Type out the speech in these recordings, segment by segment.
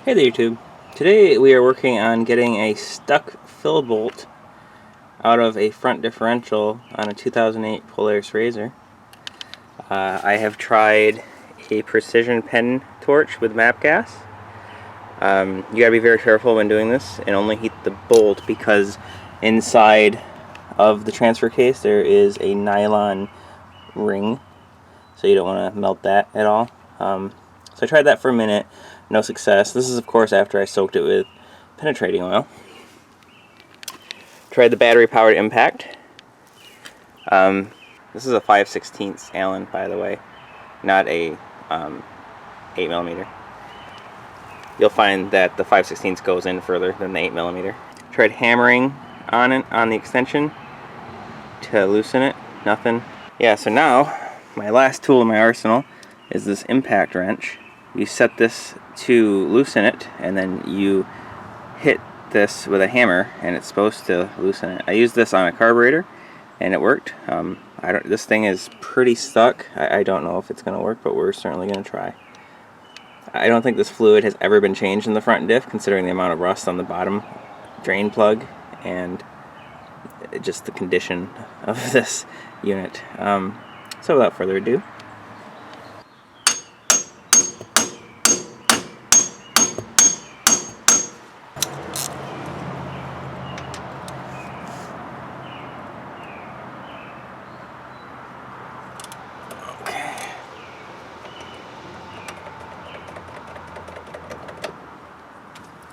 Hey there YouTube. Today we are working on getting a stuck fill bolt out of a front differential on a 2008 Polaris RZR. I have tried a precision pen torch with MAP gas. You gotta be very careful when doing this and only heat the bolt because inside of the transfer case there is a nylon ring, so you don't want to melt that at all. So I tried that for a minute, no success. This is of course after I soaked it with penetrating oil. Tried the battery powered impact. This is a 5/16 Allen, by the way, not a 8mm. You'll find that the 5/16 goes in further than the 8mm. Tried hammering on it on the extension to loosen it, nothing. Yeah, so now my last tool in my arsenal is this impact wrench. You set this to loosen it, and then you hit this with a hammer, and it's supposed to loosen it. I used this on a carburetor, and it worked. This thing is pretty stuck. I don't know if it's going to work, but we're certainly going to try. I don't think this fluid has ever been changed in the front diff, considering the amount of rust on the bottom drain plug and just the condition of this unit. So without further ado,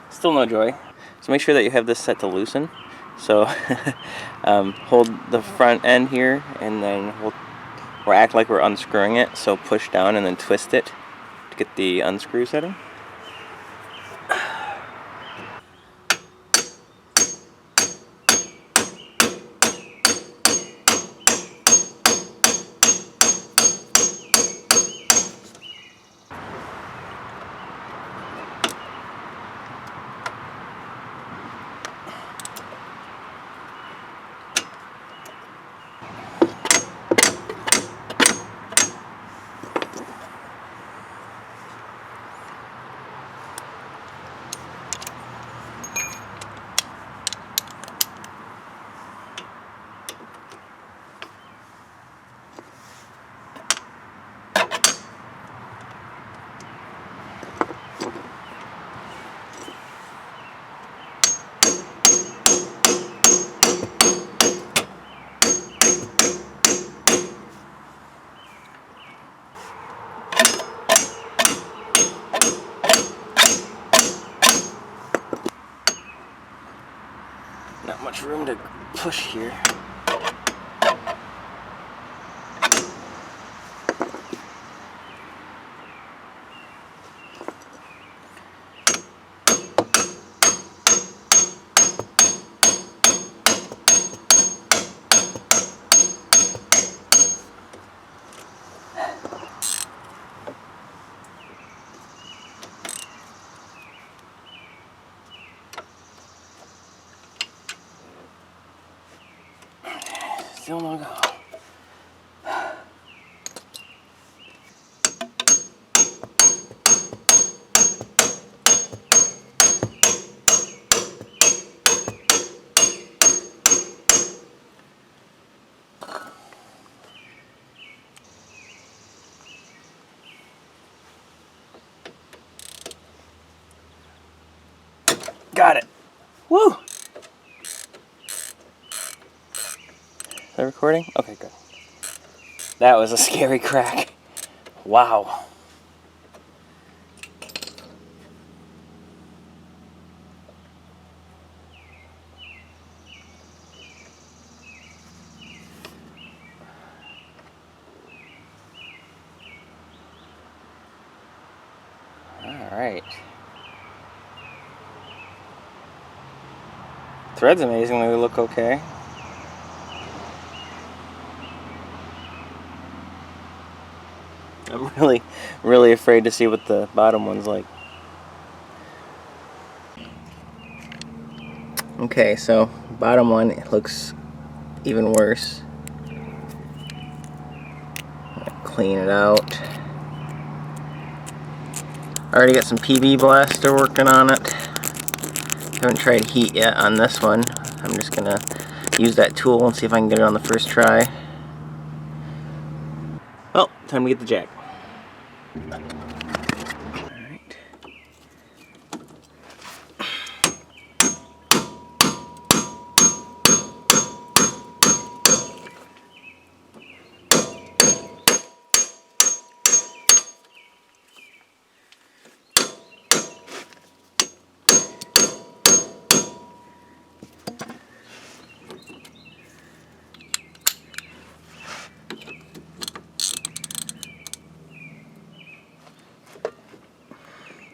still no joy. So make sure that you have this set to loosen. So hold the front end here, and then we'll act like we're unscrewing it. So push down and then twist it to get the unscrew setting. Not much room to push here. Still no go. Got it. Woo! Is that recording? Okay, good. That was a scary crack. Wow. All right. Threads amazingly look okay. I'm really afraid to see what the bottom one's like. Okay, so bottom one, it looks even worse. Clean it out. Already got some PB blaster working on it. Haven't tried heat yet on this one. I'm just gonna use that tool and see if I can get it on the first try. Well, time to get the jack. Alright.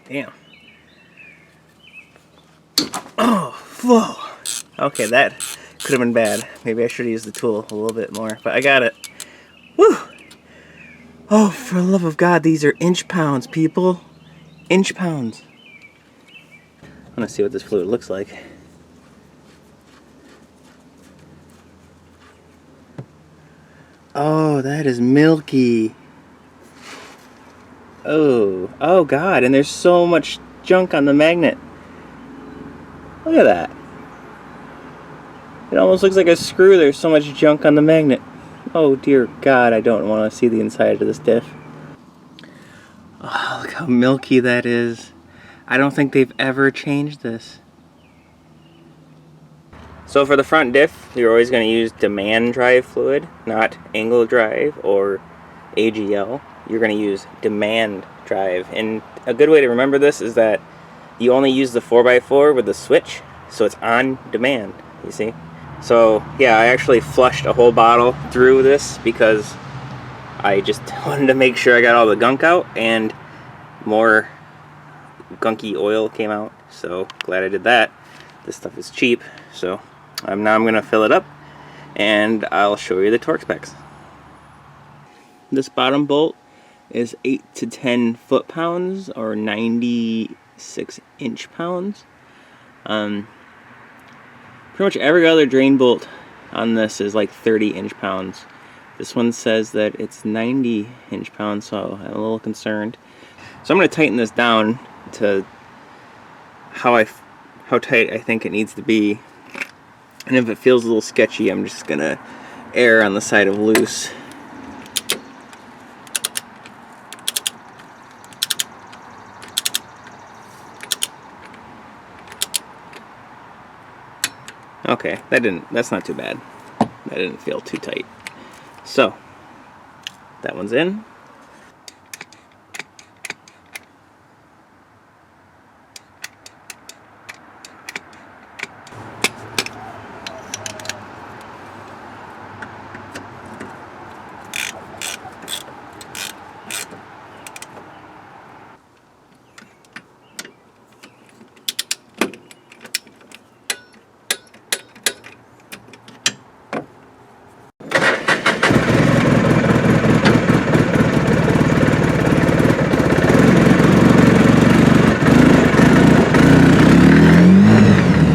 Damn. Oh, whoa. Okay, that could have been bad. Maybe I should have used the tool a little bit more, but I got it. Woo! Oh, for the love of God, these are inch pounds, people. Inch pounds. I want to see what this fluid looks like. Oh, that is milky. Oh God, and there's so much junk on the magnet. Look at that. It almost looks like a screw. There's so much junk on the magnet. Oh dear God, I don't want to see the inside of this diff. Oh, look how milky that is. I don't think they've ever changed this. So for the front diff, you're always going to use demand drive fluid, not angle drive or AGL. You're going to use demand drive. And a good way to remember this is that you only use the 4x4 with the switch, so it's on demand, you see? So yeah, I actually flushed a whole bottle through this because I just wanted to make sure I got all the gunk out, and more gunky oil came out, so glad I did that. This stuff is cheap, so now I'm going to fill it up and I'll show you the torque specs. This bottom bolt is 8 to 10 foot-pounds or 96 inch-pounds. Pretty much every other drain bolt on this is like 30 inch-pounds. This one says that it's 90 inch-pounds, so I'm a little concerned. So I'm going to tighten this down to how tight I think it needs to be. And if it feels a little sketchy, I'm just going to err on the side of loose. Okay, that's not too bad. That didn't feel too tight. So, that one's in.